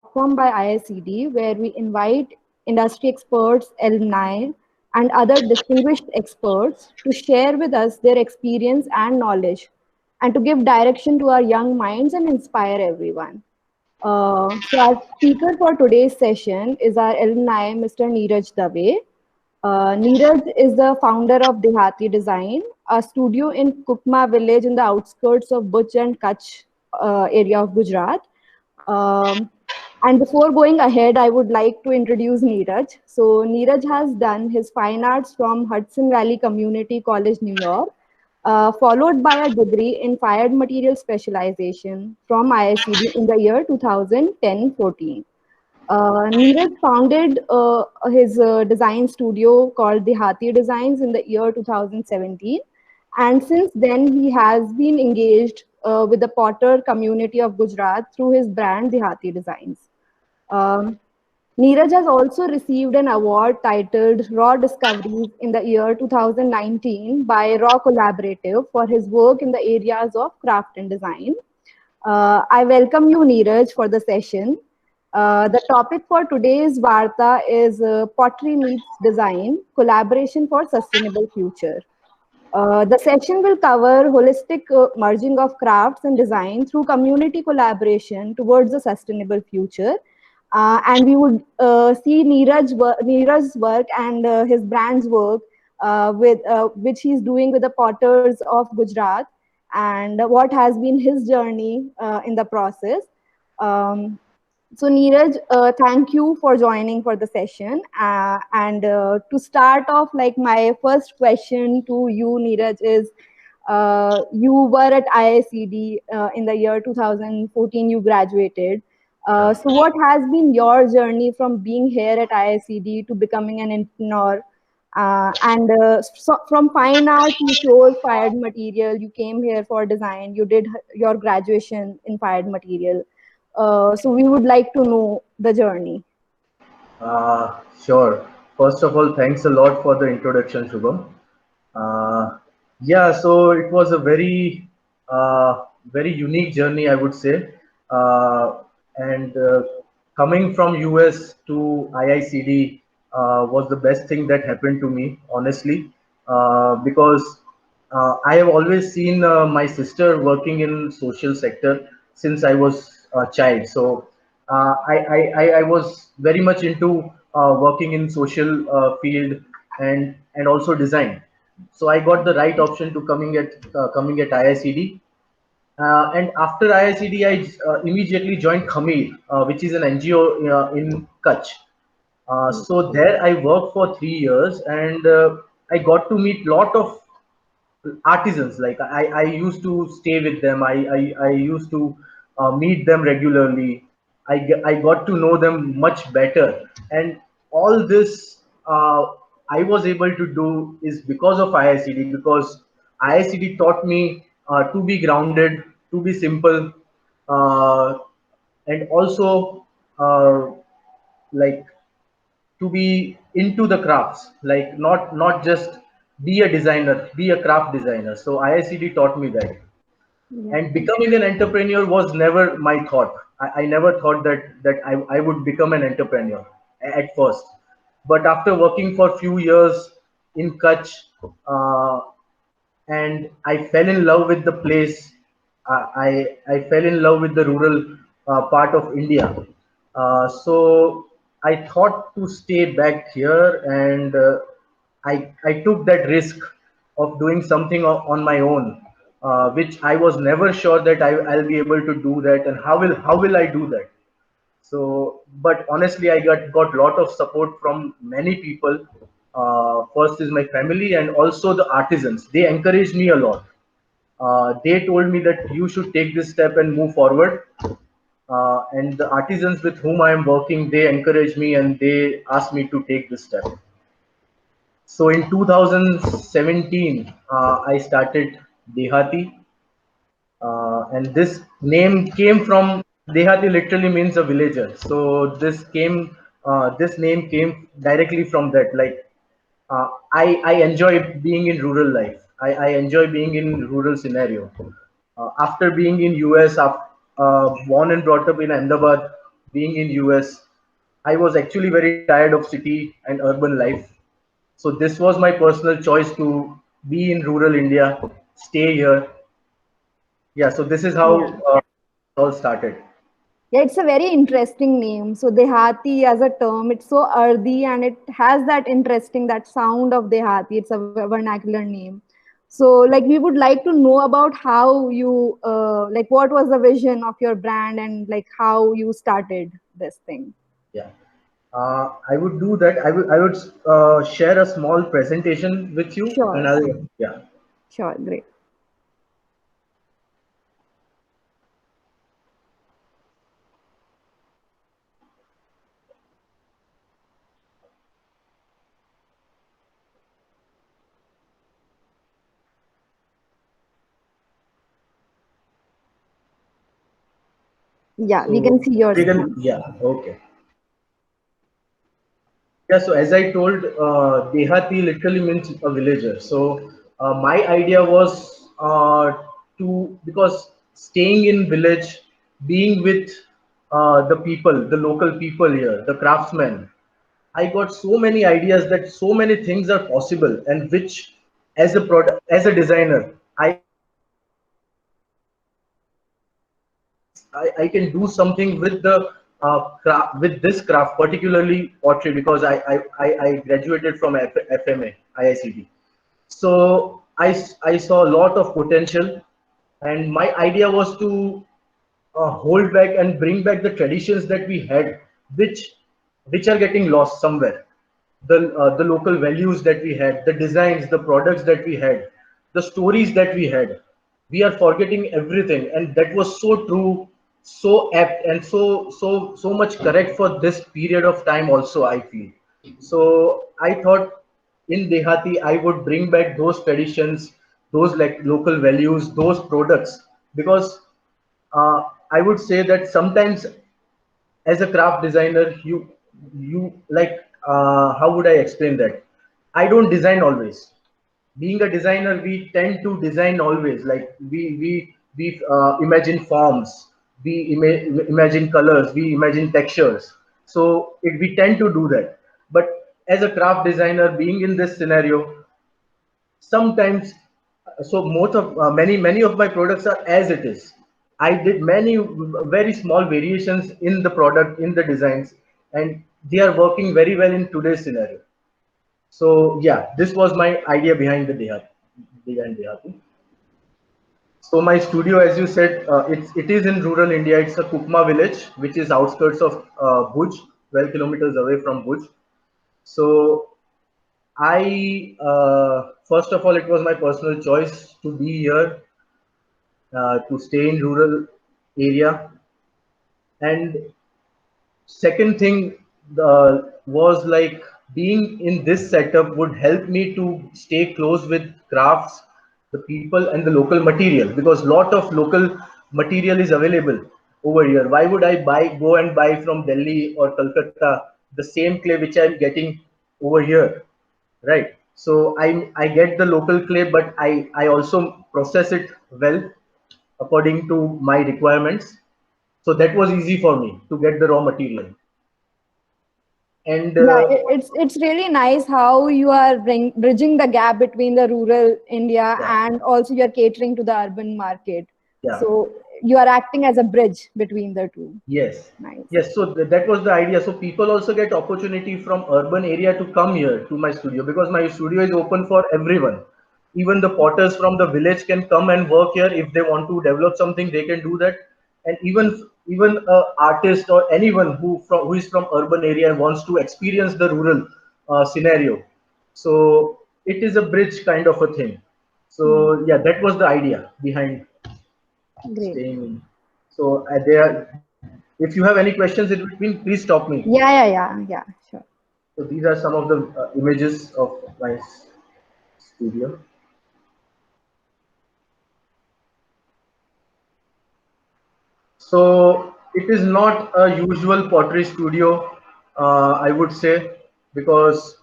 platform by IICD where we invite industry experts, alumni, and other distinguished experts to share with us their experience and knowledge and to give direction to our young minds and inspire everyone. So our speaker for today's session is our alumni, Mr. Neeraj Dave. Neeraj is the founder of Dehati Design, a studio in Kukma village in the outskirts of Bhuj and Kutch area of Gujarat. Um, and before going ahead, I would like to introduce Neeraj. So Neeraj has done his fine arts from Hudson Valley Community College, New York, followed by a degree in fired material specialization from IICD in the year 2010-14. Neeraj founded his design studio called Dehati Designs in the year 2017. And since then, he has been engaged with the potter community of Gujarat through his brand Dehati Designs. Um, Neeraj has also received an award titled Raw Discoveries in the year 2019 by Raw Collaborative for his work in the areas of craft and design. I welcome you, Neeraj, for the session. The topic for today's Varta is Pottery Meets Design Collaboration for Sustainable Future. The session will cover holistic merging of crafts and design through community collaboration towards a sustainable future. And we would see Neeraj's work and his brand's work with which he's doing with the potters of Gujarat and what has been his journey in the process. Um, so Neeraj, thank you for joining for the session. And to start off, like my first question to you, Neeraj, is you were at IICD in the year 2014. You graduated. Yeah. So what has been your journey from being here at IICD to becoming an entrepreneur? And from fine art, you chose fired material. You came here for design. You did your graduation in fired material. So we would like to know the journey. Sure. First of all, thanks a lot for the introduction, Shubham. Uh, yeah, so it was a very unique journey, I would say. And coming from US to IICD was the best thing that happened to me, honestly, because I have always seen my sister working in social sector since I was a child. So I was very much into working in social field and also design. So I got the right option to coming at IICD. And after IICD, I immediately joined Khamir, which is an NGO in Kutch. So there I worked for 3 years, and I got to meet lot of artisans. Like I used to stay with them. I used to meet them regularly. I got to know them much better, and all this I was able to do is because of IICD, because IICD taught me to be grounded, to be simple, uh, and also like to be into the crafts, like not just be a designer, be a craft designer. So IICD taught me that. Yeah. And becoming an entrepreneur was never my thought. I never thought that I would become an entrepreneur at first. But after working for few years in Kutch, uh, and I fell in love with the place. I fell in love with the rural part of India. So I thought to stay back here, and I took that risk of doing something on my own, which I was never sure that I'll be able to do that, and how will I do that? So, but honestly, I got lot of support from many people. First is my family, and also the artisans. They encouraged me a lot. They told me that you should take this step and move forward. And the artisans with whom I am working, they encourage me and they ask me to take this step. So in 2017, I started Dehati, and this name came from Dehati. Literally means a villager. So this name came directly from that. Like I enjoy being in rural life. I enjoy being in rural scenario. After being in US, born and brought up in Ahmedabad, being in US, I was actually very tired of city and urban life. So this was my personal choice to be in rural India, stay here. Yeah, so this is how Yeah. it all started. Yeah, it's a very interesting name. So Dehati as a term, it's so earthy and it has that interesting, that sound of Dehati. It's a vernacular name. So like we would like to know about how you, like what was the vision of your brand and like how you started this thing. Yeah. I would do that. I would share a small presentation with you, and Sure, I'll yeah. sure, great. Yeah, we So can see your screen. yeah, okay. Yeah, so as I told, Dehati literally means a villager. So my idea was because staying in village, being with the people, the local people here, the craftsmen, I got so many ideas that so many things are possible, and which, as a product, as a designer, I can do something with the with this craft, particularly pottery, because I graduated from FMA IICT. So I saw a lot of potential, and my idea was to hold back and bring back the traditions that we had, which which are getting lost somewhere. The local values that we had, the designs, the products that we had, the stories that we had. We are forgetting everything, and that was so true, so apt, and so much correct for this period of time. Also, I feel. So I thought in Dehati, I would bring back those traditions, those like local values, those products, because I would say that sometimes as a craft designer, you like how would I explain that? I don't design always. Being a designer, we tend to design always, like we imagine forms, imagine colors, we imagine textures. So we tend to do that. But as a craft designer, being in this scenario, sometimes, so most of many of my products are as it is. I did many very small variations in the product, in the designs, and they are working very well in today's scenario. So yeah, this was my idea behind the Dehati. So my studio, as you said, it is in rural India. It's a Kukma village, which is outskirts of Bhuj, 12 kilometers away from Bhuj. So I first of all, it was my personal choice to be here, to stay in rural area, and second thing was like being in this setup would help me to stay close with crafts, the people, and the local material, because lot of local material is available over here. Why would I go and buy from Delhi or Calcutta the same clay which I'm getting over here, right? So I get the local clay, but I also process it well according to my requirements. So that was easy for me to get the raw material. And Yeah, it's really nice how you are bridging the gap between the rural India yeah, and also you're catering to the urban market. yeah, So you are acting as a bridge between the two. yes, Nice. yes. So that was the idea. So people also get opportunity from urban area to come here to my studio, because my studio is open for everyone. Even the potters from the village can come and work here if they want to develop something. They can do that, and even a artist or anyone who is from urban area and wants to experience the rural scenario. So it is a bridge kind of a thing. Hmm. So yeah, that was the idea behind Great. staying in. So if you have any questions in between, please stop me. Yeah, sure. So these are some of the images of my studio. So it is not a usual pottery studio, I would say, because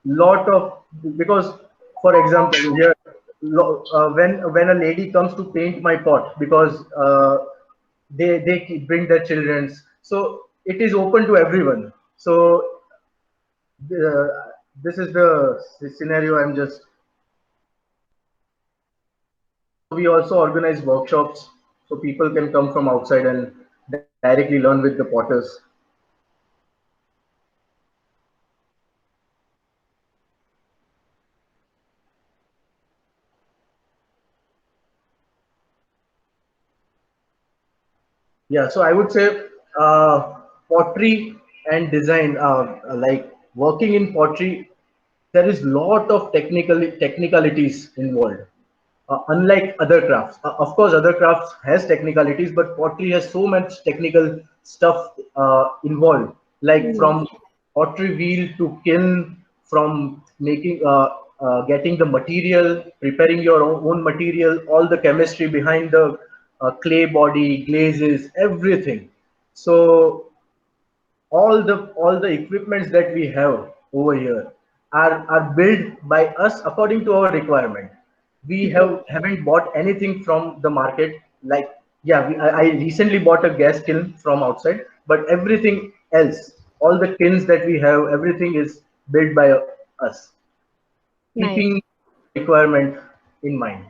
lot of because for example here, when a lady comes to paint my pot, because they bring their childrens, So it is open to everyone. So this is the scenario I'm just. We also organize workshops so people can come from outside and directly learn with the potters. Yeah, so I would say pottery and design, like working in pottery, there is lot of technicalities involved. Unlike other crafts, of course, other crafts has technicalities, but pottery has so much technical stuff involved. Like Yeah. from pottery wheel to kiln, from making, getting the material, preparing your own material, all the chemistry behind the clay body, glazes, everything. So all the equipments that we have over here are built by us according to our requirement. We haven't bought anything from the market. Like, yeah, I recently bought a gas kiln from outside, but everything else, all the kilns that we have, everything is built by us, Nice. keeping requirement in mind.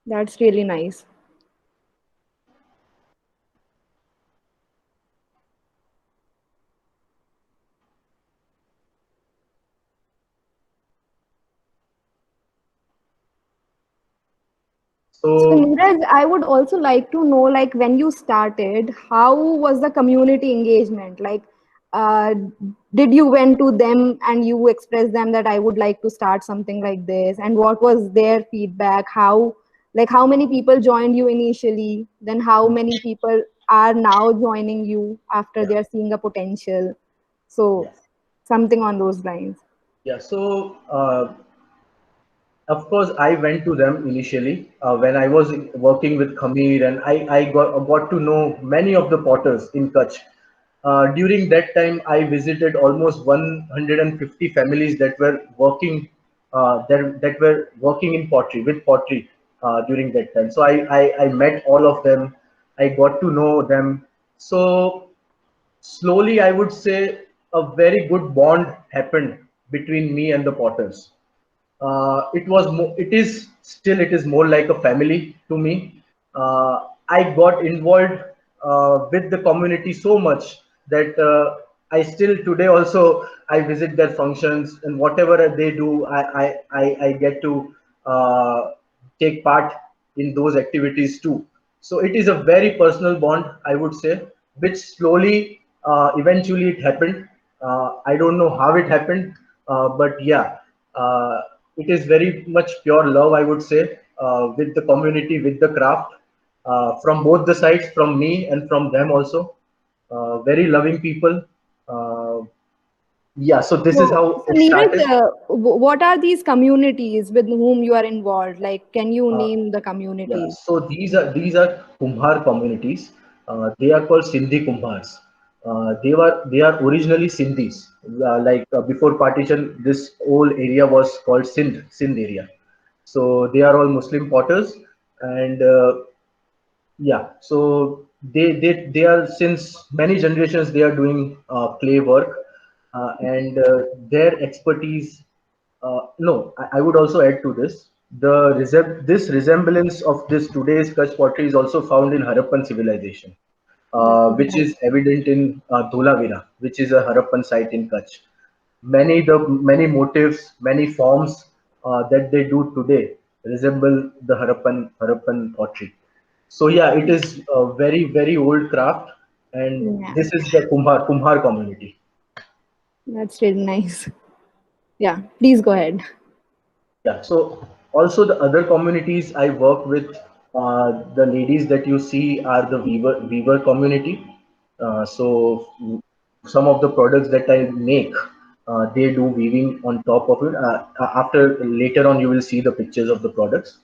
That's really nice. So So Neeraj, I would also like to know, like when you started, how was the community engagement? Like, uh, did you went to them and you expressed them that I would like to start something like this? And what was their feedback? How, like, how many people joined you initially? Then how many people are now joining you after yeah, they are seeing a potential? So yeah, something on those lines. yeah. So of course, I went to them initially when I was working with Khamir, and I got to know many of the potters in Kutch. During that time, I visited almost 150 families that were working that were working in pottery with pottery during that time. So I met all of them. I got to know them. So slowly, I would say a very good bond happened between me and the potters. It is still, it is more like a family to me. I got involved with the community so much that I still today also I visit their functions, and whatever they do, I get to take part in those activities too. So it is a very personal bond, I would say, which slowly, eventually it happened. I don't know how it happened, but yeah, it is very much pure love, I would say, with the community, with the craft, from both the sides, from me and from them also. Very loving people. Uh, yeah, so this is how So it Neeraj, started. what are these communities with whom you are involved? Like, can you Uh, name the Yeah, communities? so these are Kumhar communities. They are called Sindhi Kumhars. They are originally Sindhis. Before partition, this whole area was called Sindh area. So they are all Muslim potters, and yeah, so they are, since many generations they are doing clay work, and their expertise. No, I would also add to this. This resemblance of this today's Kutch pottery is also found in Harappan civilization, That is which nice. is evident in Dholavira, which is a Harappan site in Kutch. Many motifs, many forms that they do today resemble the Harappan pottery. So yeah, it is a very very old craft, and Yeah, this is the Kumhar community. that's really nice. Yeah, please go ahead. Yeah. So also the other communities I work with, the ladies that you see are the weaver community. So some of the products that I make, they do weaving on top of it. After later on, you will see the pictures of the products.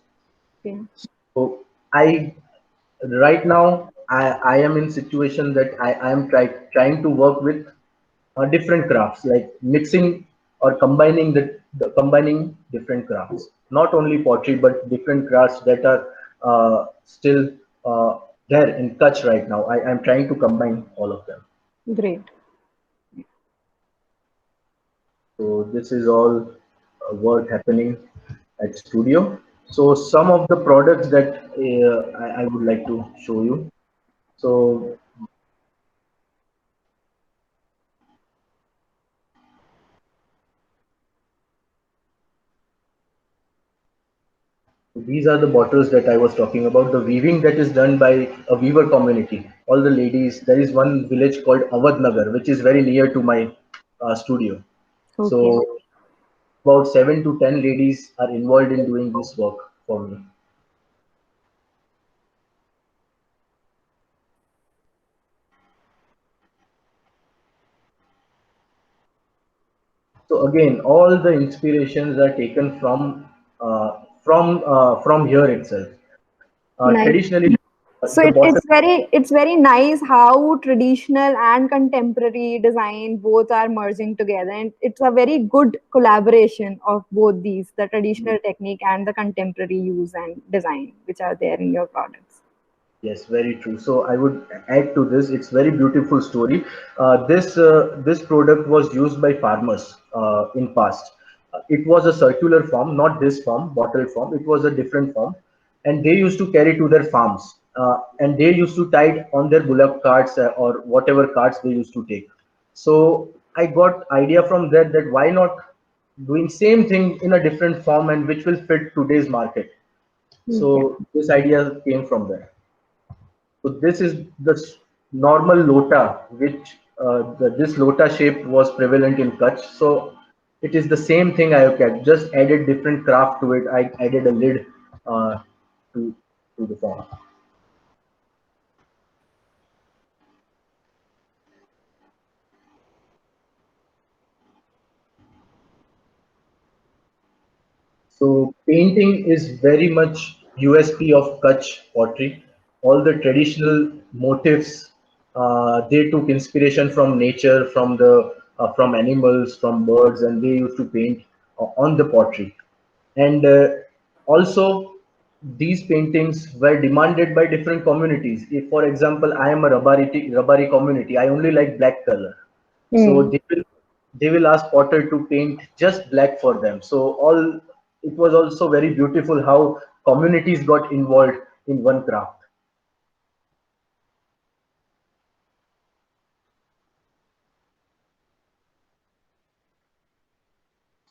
Okay. So I right now I am in situation that I am trying to work with different crafts, like mixing or combining combining different crafts, not only pottery but different crafts that are still uh, there in Kutch right now. I'm trying to combine all of them. Great. So this is all work happening at studio. So some of the products that I would like to show you. So these are the bottles that I was talking about. The weaving that is done by a weaver community. All the ladies. There is one village called Avadnagar, which is very near to my studio. Okay. So about 7 to 10 ladies are involved in doing this work for me. So again, all the inspirations are taken from here itself. Nice. Traditionally, So the bottom. it's very nice how traditional and contemporary design both are merging together, and it's a very good collaboration of both these, the traditional technique and the contemporary use and design which are there in your products. Yes, very true. So I would add to this. It's very beautiful story. This product was used by farmers in past. It was a circular form, not this form, bottle form. It was a different form, and they used to carry to their farms, and they used to tie it on their bullock carts or whatever carts they used to take. So I got idea from that why not doing same thing in a different form and which will fit today's market. Yeah. So this idea came from there. So this is the normal lota, which this lota shape was prevalent in Kutch. So it is the same thing I have kept, just added different craft to it. I added a lid uh, to the form. So painting is very much USP of Kutch pottery. All the traditional motifs, they took inspiration from nature, from animals, from birds, and they used to paint on the pottery. And also, these paintings were demanded by different communities. If, for example, I am a Rabari community, I only like black color. So Hmm. they will ask potter to paint just black for them. So all it was also very beautiful how communities got involved in one craft.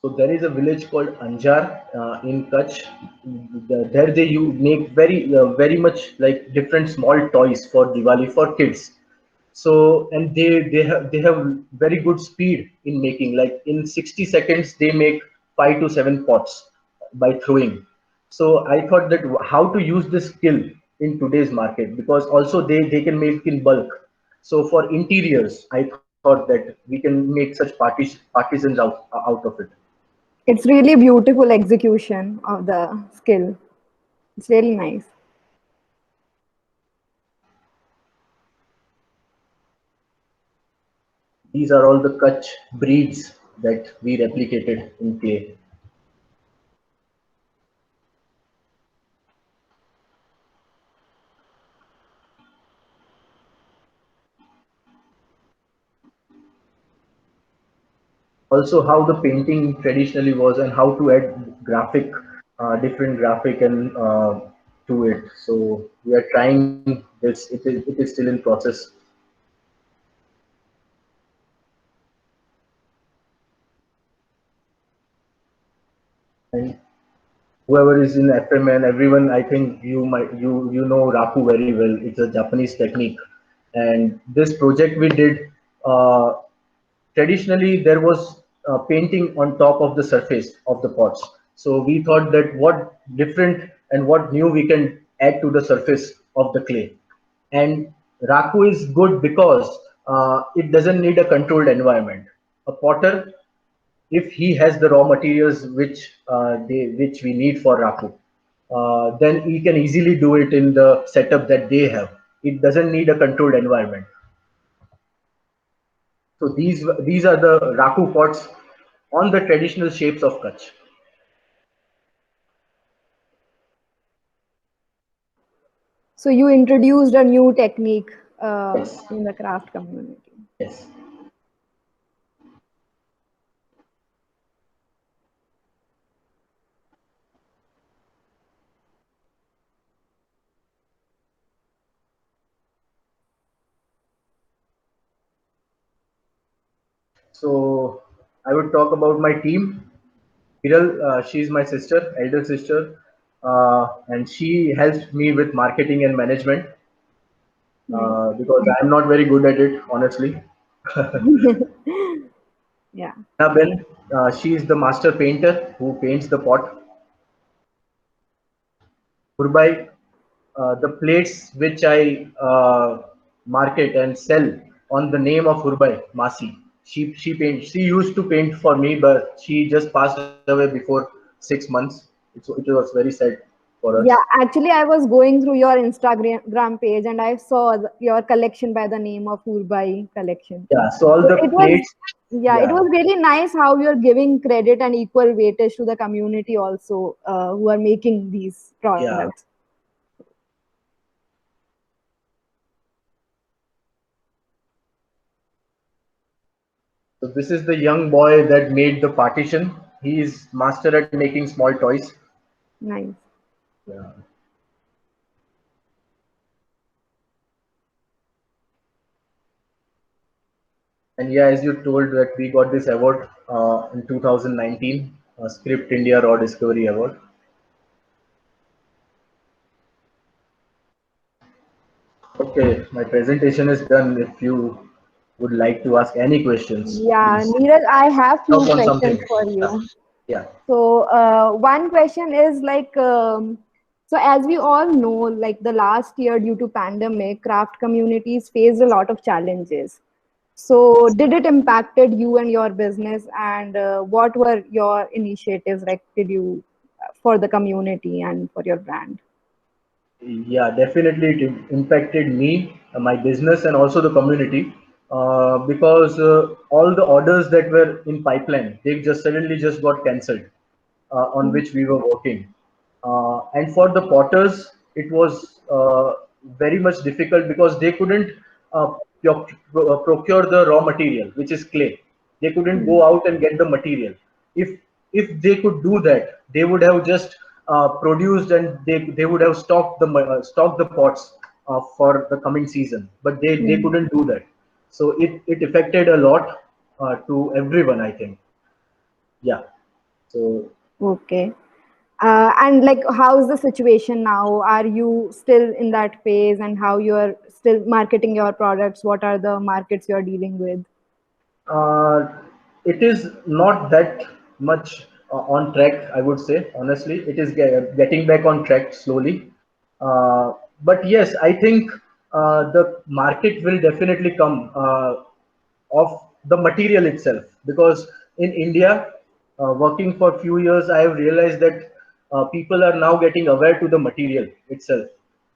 So there is a village called Anjar in Kutch. There they you make very much like different small toys for Diwali for kids. So and they have very good speed in making. Like in 60 seconds they make 5 to 7 pots by throwing. So I thought that how to use this skill in today's market, because also they can make in bulk. So for interiors, I thought that we can make such partisans out of it. It's really beautiful execution of the skill. It's really nice. These are all the Kutch breeds that we replicated in clay. Also how the painting traditionally was and how to add different graphic and to it. So we are trying this. It is still in process. And whoever is in FMN, everyone, I think you know Raku very well. It's a Japanese technique, and this project we did. Uh, Traditionally there was painting on top of the surface of the pots. So we thought that what different and what new we can add to the surface of the clay. And Raku is good because it doesn't need a controlled environment. A potter, if he has the raw materials which we need for Raku, then he can easily do it in the setup that they have. It doesn't need a controlled environment. So these are the Raku pots on the traditional shapes of Kutch. So you introduced a new technique Yes, in the craft community. yes. So I would talk about my team. Viral, she's my sister, elder sister, and she helps me with marketing and management Nice. because I'm not very good at it, honestly. Yeah. Annabelle, she is the master painter who paints the pot. Purbai, the plates which I market and sell on the name of Hurbai Masi. She paint. She used to paint for me, but she just passed away before 6 months. It was very sad for us. Yeah, actually, I was going through your Instagram page and I saw your collection by the name of Urbai collection. Yeah. So all So the it was, plates. yeah, it Yeah. was really nice how you're giving credit and equal weightage to the community also who are making these Yeah. products. So this is the young boy that made the partition. He is master at making small toys. Nice. Yeah. And yeah, as you told that we got this award in 2019, Script India Raw Discovery Award. Okay, my presentation is done. If you would like to ask any questions, Yeah, please Neeraj, I have talk few on questions something. for Yeah, you. yeah, So one question is like, so as we all know, like the last year due to pandemic, craft communities faced a lot of challenges. So did it impacted you and your business, and what were your initiatives like did you for the community and for your brand? yeah. Definitely, it impacted me, my business, and also the community because all the orders that were in pipeline, they just suddenly just got cancelled. On which we were working. And for the potters, it was very much difficult because they couldn't uh, procure the raw material, which is clay. They couldn't Mm, go out and get the material. If they could do that, they would have just produced and they would have stocked the pots for the coming season. But they mm. couldn't do that. So it affected a lot to everyone, I think. Yeah. So Okay. And like, how is the situation now? Are you still in that phase, and how you're still marketing your products? What are the markets you're dealing with? Uh, it is not that much on track, I would say. Honestly, it is getting back on track slowly. But yes, I think the market will definitely come of the material itself because in India, working for a few years, I have realized that people are now getting aware to the material itself,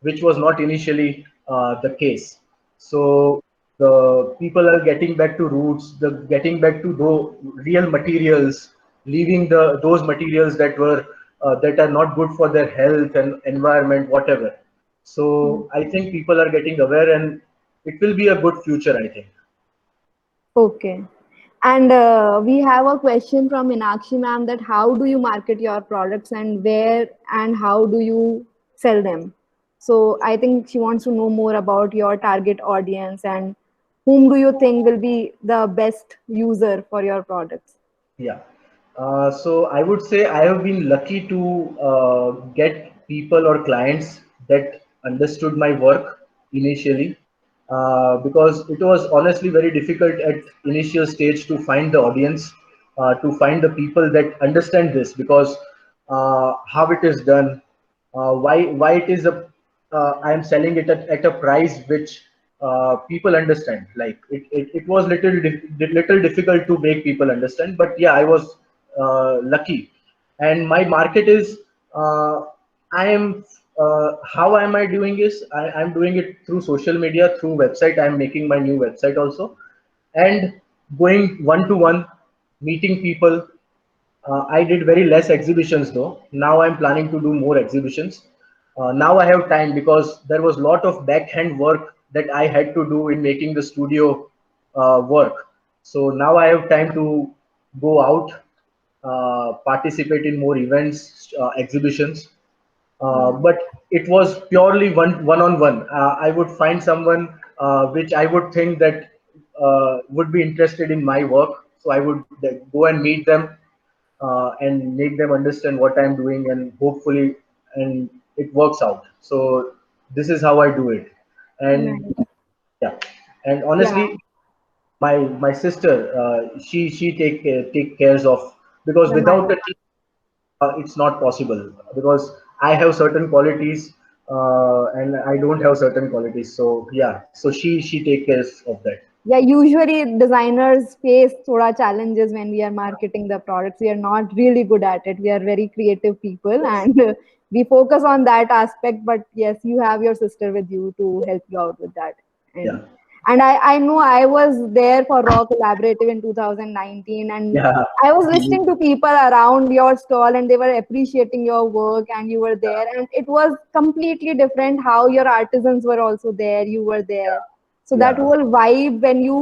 which was not initially the case. So the people are getting back to roots, the getting back to real materials, leaving the those materials that are not good for their health and environment, whatever. Mm. So I think people are getting aware, and it will be a good future. I think. Okay. And we have a question from Meenakshi ma'am that how do you market your products and where and how do you sell them? So I think she wants to know more about your target audience and whom do you think will be the best user for your products? Yeah. So I would say I have been lucky to get people or clients that understood my work initially, because it was honestly very difficult at initial stage to find the audience, to find the people that understand this because how it is done, why it is I am selling it at a price which people understand. Like it was little difficult to make people understand, but yeah, I was lucky. And my market is I am how am I doing is I'm doing it through social media, through website. I'm making my new website also, and going one to one, meeting people. I did very less exhibitions though. Now I'm planning to do more exhibitions. Now I have time because there was a lot of backhand work that I had to do in making the studio work. So now I have time to go out, participate in more events, exhibitions. Yeah. But it was purely one on one. I would find someone which I would think that would be interested in my work. So I would go and meet them and make them understand what I'm doing, and hopefully, and it works out. So this is how I do it. And Nice. yeah, and Yeah. honestly, my sister, she take cares of, because Yeah. without Nice. a team, it's not possible, because I have certain qualities and I don't have certain qualities. So yeah, so she take cares of that. Yeah, usually designers face thoda challenges when we are marketing the products. We are not really good at it. We are very creative people Yes. and we focus on that aspect. But yes, you have your sister with you to help you out with that. And Yeah. I know I was there for Raw Collaborative in 2019 and Yeah. I was listening to people around your stall and they were appreciating your work and you were there and it was completely different how your artisans were also there, you were there, so that Yeah. whole vibe when you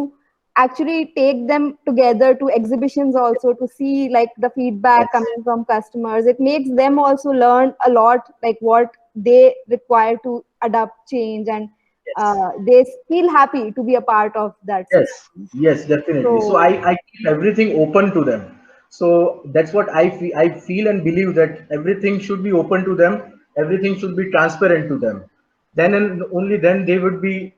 actually take them together to exhibitions also to see like the feedback Yes. coming from customers, it makes them also learn a lot like what they require to adapt change and Yes. they feel happy to be a part of that Yes, system. yes, definitely. So So I keep everything open to them. So that's what I feel and believe, that everything should be open to them. Everything should be transparent to them. Then and only then they would be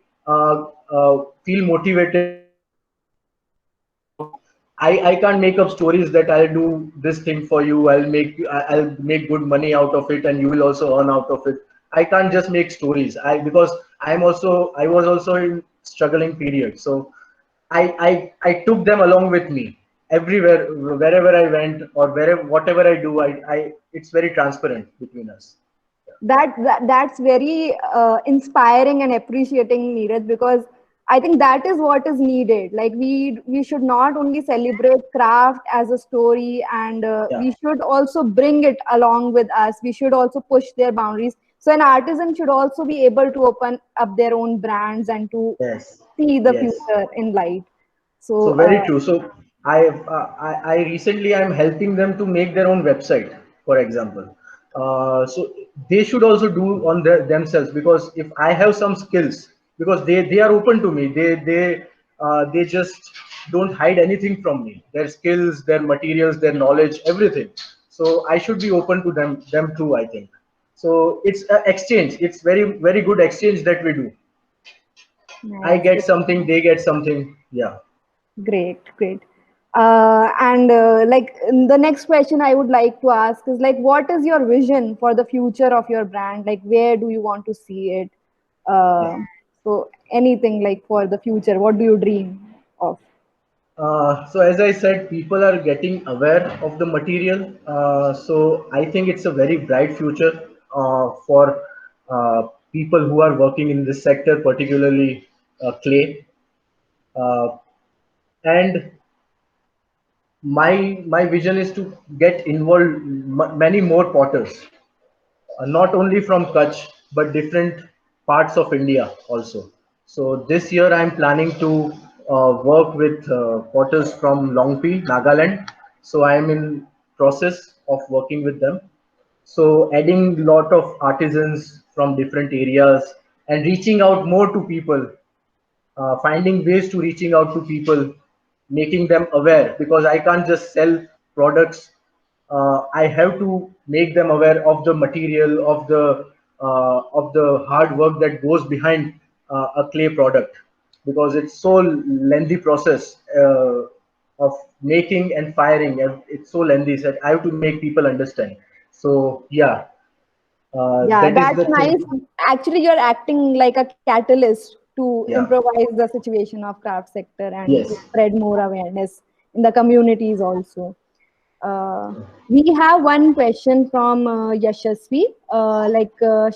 feel motivated to do more work. So I can't make up stories that I'll do this thing for you. I'll make good money out of it, and you will also earn out of it. I can't just make stories. Because I was also in struggling period. So I took them along with me everywhere, wherever I went, or wherever whatever I do. I It's very transparent between us. that's very inspiring and appreciating, Neeraj, because I think that is what is needed. Like we should not only celebrate craft as a story, and Yeah. we should also bring it along with us. We should also push their boundaries. So an artisan should also be able to open up their own brands and to Yes. see the Yes. future in light. So So very true. So I recently I'm helping them to make their own website, for example. So they should also do on themselves, because if I have some skills, because they are open to me, they just don't hide anything from me. Their skills, their materials, their knowledge, everything. So I should be open to them too, I think. So it's an exchange. It's very good exchange that we do. I nice. get something, they get something. Yeah. Great, great. And like the next question I would like to ask is like, what is your vision for the future of your brand? Like, where do you want to see it? Yeah. So anything like for the future, what do you dream of? So as I said, people are getting aware of the material. So I think it's a very bright future for people who are working in this sector, particularly clay. Uh, and my vision is to get involved many more potters, not only from Kutch, but different parts of India also. So this year I'm planning to work with potters from Longpi, Nagaland. So I'm in process of working with them. So adding lot of artisans from different areas and reaching out more to people, finding ways to reaching out to people, making them aware, because I can't just sell products. I have to make them aware of the material, of the hard work that goes behind a clay product, because it's so lengthy process of making and firing. And it's so lengthy that I have to make people understand. So yeah, Yeah, that is that's the thing. nice. Actually, you're acting like a catalyst to Yeah. improvise the situation of craft sector and to Yes. spread more awareness in the communities also. Uh, we have one question from Yashasvi.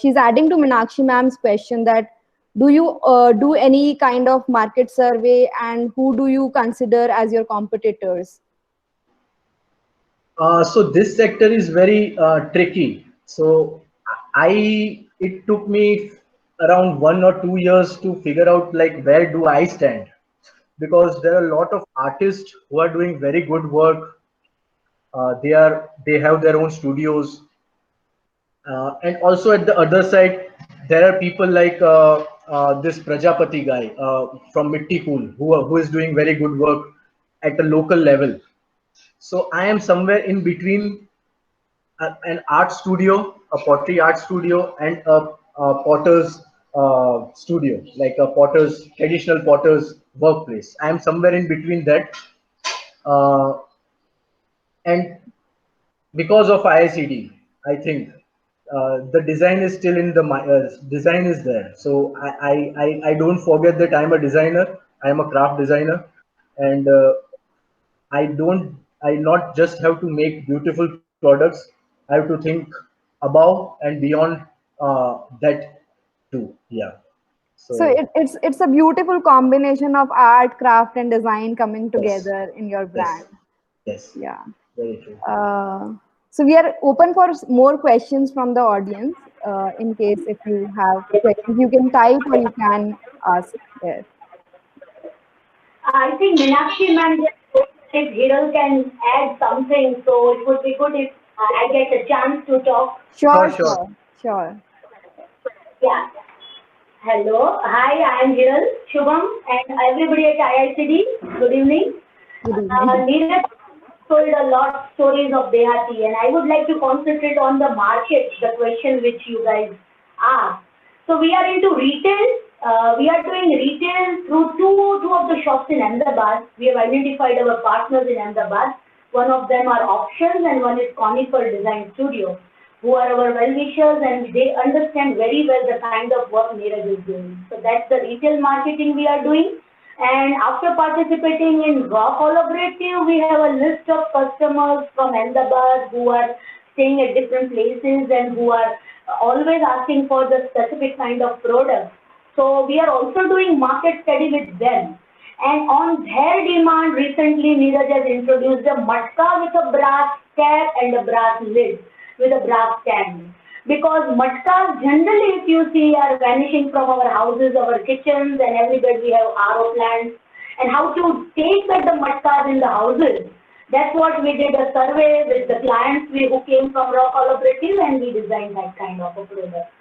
She's adding to Meenakshi ma'am's question that do you do any kind of market survey and who do you consider as your competitors? So this sector is very tricky. So I it took me around 1 or 2 years to figure out like where do I stand, because there are a lot of artists who are doing very good work. They have their own studios, and also at the other side there are people like this Prajapati guy from Mitti Pool, who is doing very good work at a local level. So I am somewhere in between an art studio, a pottery art studio, and a potter's studio, like a potter's traditional potter's workplace. I am somewhere in between that, and because of IICD, I think the design is still in the design is there. So I don't forget that I'm a designer. I'm a craft designer, and I not just have to make beautiful products. I have to think above and beyond that too. Yeah. So So it's a beautiful combination of art, craft, and design coming yes, together in your yes, brand. yes, Yeah. very true. So we are open for more questions from the audience. In case if you have questions, you can type or you can ask there. I think Meenakshi ma'am just if Hiral can add something, so it would be good if I get a chance to talk. Sure, Sure, sure. sure, sure. Yeah. Hello. Hi, I am Hiral, Shubham, and everybody at IICD. Good evening. Good evening. Neeraj told a lot of stories of Dehati, and I would like to concentrate on the market, the question which you guys asked. So we are into retail. We are doing retail through two of the shops in Ahmedabad. We have identified our partners in Ahmedabad. One of them are Options and one is Conifer Design Studio, who are our well-wishers and they understand very well the kind of work Neeraj is doing. So that's the retail marketing we are doing. And after participating in Raw Collaborative, we have a list of customers from Ahmedabad who are staying at different places and who are always asking for the specific kind of product. So we are also doing market study with them. And on their demand, recently Neeraj has introduced a matka with a brass cap and a brass lid with a brass stand. Because matkas generally, if you see, are vanishing from our houses, our kitchens, and everywhere we have RO plants. And how to take back the matkas in the houses. That's what we did a survey with the clients who came from Raw Collaborative, and we designed that kind of a product.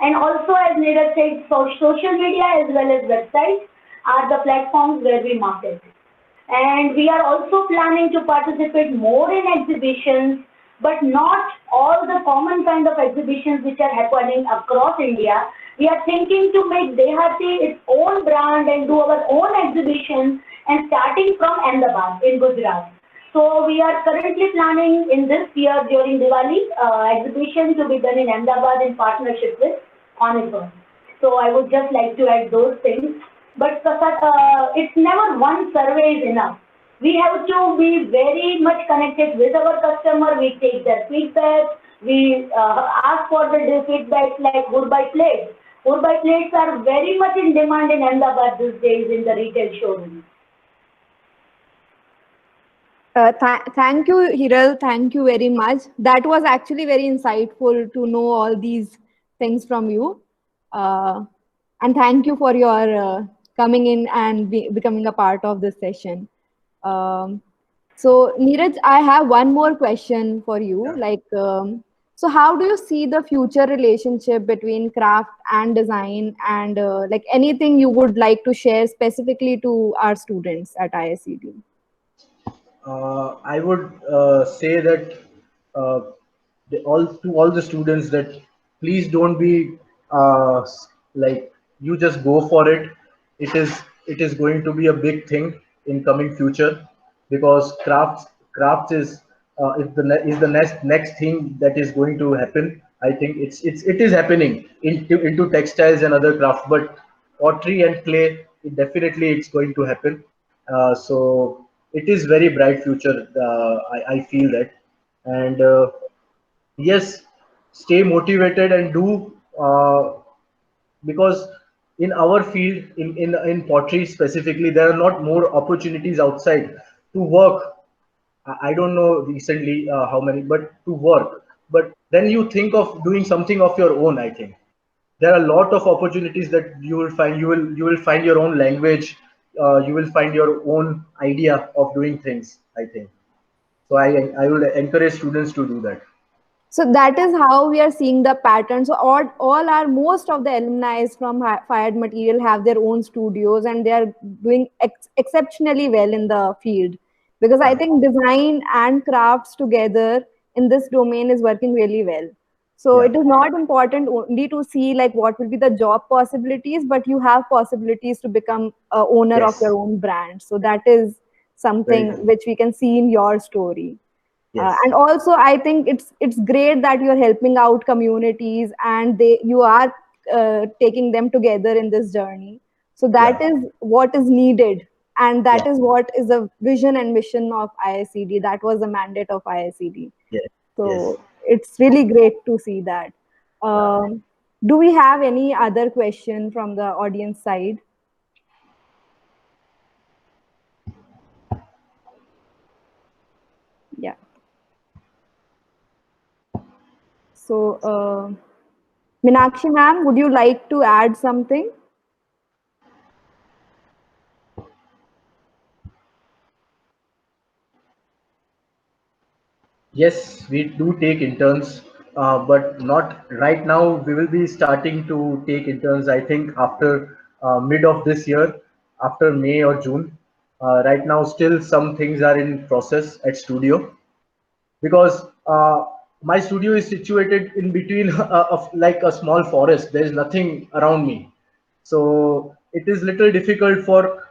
And also, as Neeraj said, social media as well as websites are the platforms where we market. And we are also planning to participate more in exhibitions, but not all the common kind of exhibitions which are happening across India. We are thinking to make Dehati its own brand and do our own exhibitions, and starting from Ahmedabad in Gujarat. So we are currently planning in this year during Diwali exhibition to be done in Ahmedabad in partnership with Conifer. So I would just like to add those things. But it's never one survey is enough. We have to be very much connected with our customer. We take their feedback. We ask for the feedback like goodbye plates. Goodbye plates are very much in demand in Ahmedabad these days in the retail showroom. Thank you, Hiral. Thank you very much. That was actually very insightful to know all these things from you. And thank you for your coming in and becoming a part of this session. So, Neeraj, I have one more question for you. Yeah. So how do you see the future relationship between craft and design, and like anything you would like to share specifically to our students at IICD? I would say that uh, all the students that please don't be like you just go for it. It is going to be a big thing in coming future, because crafts is the next thing that is going to happen. I think it is happening into textiles and other crafts, but pottery and clay, definitely it's going to happen. So it is very bright future. I feel that, and yes, stay motivated and do, because in our field, in pottery specifically, there are not more opportunities outside to work. I don't know recently how many, but to work. But then you think of doing something of your own, I think. there are a lot of opportunities that you will find. You will find your own language. You will find your own idea of doing things, I think. So I will encourage students to do that. So that is how we are seeing the pattern. So all our most of the alumni from Fired Material have their own studios, and they are doing exceptionally well in the field, because I Yeah. think design and crafts together in this domain is working really well. So Yeah. it is not important only to see like what will be the job possibilities, but you have possibilities to become a owner of Yes. your own brand. So that is Very something true. which we can see in your story. Yes. And also I think it's great that you're helping out communities, and they you are taking them together in this journey. So that Yeah. is what is needed, and Yeah. that is what is the vision and mission of ISCD. That was the mandate of ISCD. Yes. Yes. So it's really great to see that. Yeah. Do we have any other question from the audience side? Yeah. So Meenakshi ma'am, would you like to add something? Yes, we do take interns, but not right now. We will be starting to take interns, I think, after mid of this year, after May or June. Right now, still some things are in process at studio, because my studio is situated in between of like a small forest. There is nothing around me, so it is little difficult for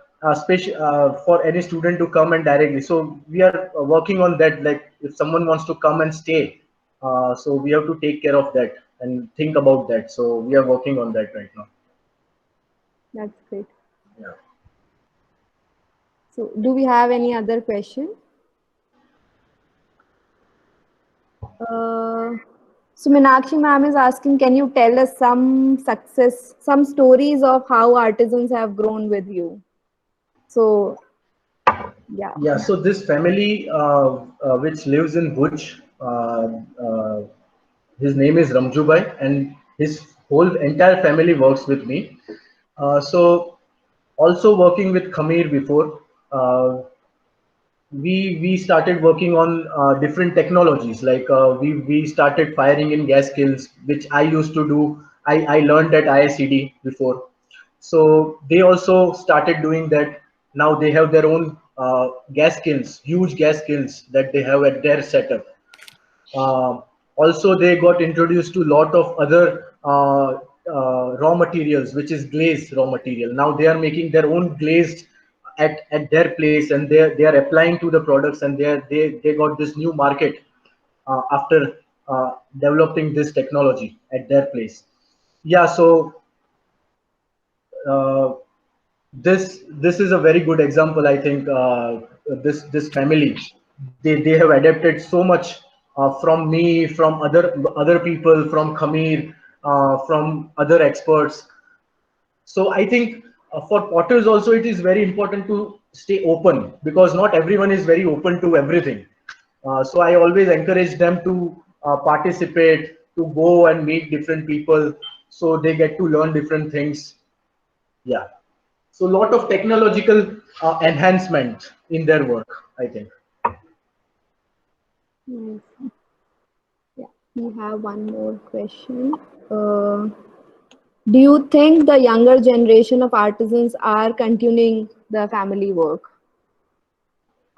for any student to come and directly. So we are working on that. Like if someone wants to come and stay, so we have to take care of that and think about that. So we are working on that right now. That's great. Yeah. So, do we have any other question? Uh, so, Meenakshi ma'am is asking, can you tell us some stories of how artisans have grown with you? So, yeah. Yeah, so this family, which lives in Bhuj, uh, his name is Ramjubai, and his whole entire family works with me. So, also working with Khamir before, we started working on different technologies. Like we started firing in gas kilns, which I used to do. I learned at ISCD before, so they also started doing that. Now they have their own gas kilns, huge gas kilns that they have at their setup. Also, they got introduced to a lot of other raw materials, which is glazed raw material. Now they are making their own glazed at their place, and they are applying to the products, and they got this new market after developing this technology at their place. Yeah, so uh, this is a very good example. I think this family, they have adapted so much from me, from other people, from Khamir, from other experts. So I think for potters also it is very important to stay open, because not everyone is very open to everything. So I always encourage them to participate, to go and meet different people, so they get to learn different things. Yeah. So a lot of technological enhancement in their work, I think. Nice. Yeah, we have one more question. Uh, do you think the younger generation of artisans are continuing the family work?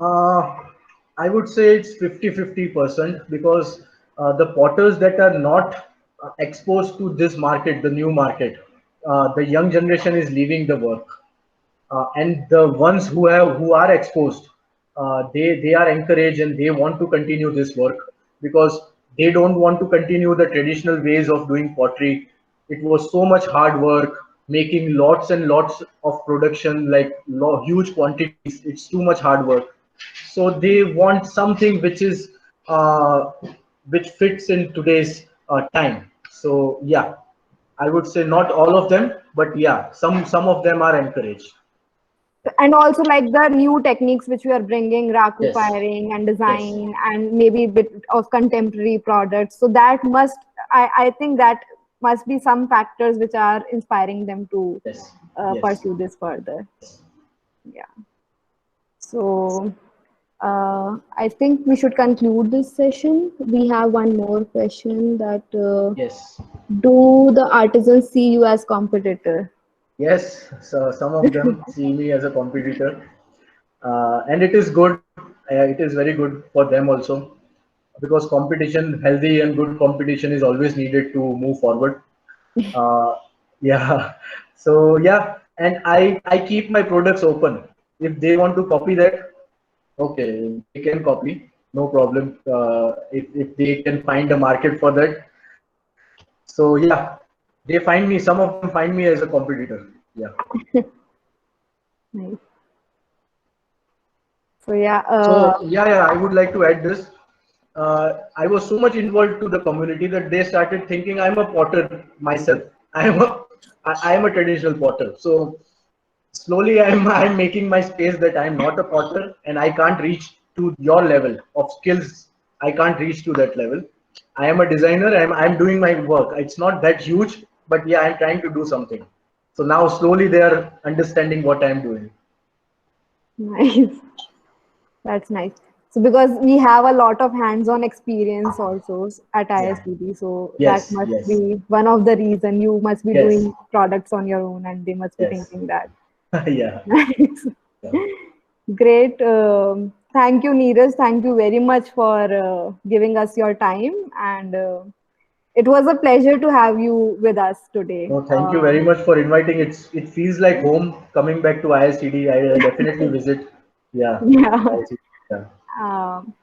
Uh, I would say it's 50-50%, because the potters that are not exposed to this market, the new market, the young generation is leaving the work. And the ones who are exposed, they are encouraged and they want to continue this work, because they don't want to continue the traditional ways of doing pottery. It was so much hard work, making lots and lots of production, like huge quantities. It's too much hard work. So they want something which is uh, which fits in today's time. So yeah, I would say not all of them, but yeah, some of them are encouraged. And also like the new techniques which we are bringing, raku Yes. firing and Yes. design, and maybe bit of contemporary products, so that must, I think that must be some factors which are inspiring them to Yes. Yes. pursue this further. Yeah. So I think we should conclude this session. We have one more question that Yes. do the artisans see you as competitor? Yes. So some of them see me as a competitor, and it is good. It is very good for them also, because competition, healthy and good competition, is always needed to move forward. Uh, yeah. So yeah, and I keep my products open. If they want to copy that, okay, they can copy, no problem. If they can find a market for that. So yeah, they find me. Some of them find me as a competitor. Yeah. Nice. So yeah, So yeah, I would like to add this. I was so much involved to the community that they started thinking I'm a potter myself. I am a traditional potter. So slowly I'm making my space that I'm not a potter and I can't reach to your level of skills. I can't reach to that level. I am a designer. I'm doing my work. It's not that huge, but yeah, I'm trying to do something. So now slowly they are understanding what I'm doing. nice. That's nice. So because we have a lot of hands-on experience also at Yeah. ISBD, so that Yes. must Yes. be one of the reason you must be Yes. doing products on your own, and they must be Yes. thinking that. Yeah. Nice. Yeah. Great. Thank you, Neeraj. Thank you very much for giving us your time, and it was a pleasure to have you with us today. No, thank you very much for inviting. It feels like home coming back to ISTD. I'll definitely visit. Yeah. Yeah. ISTD. Yeah. Um,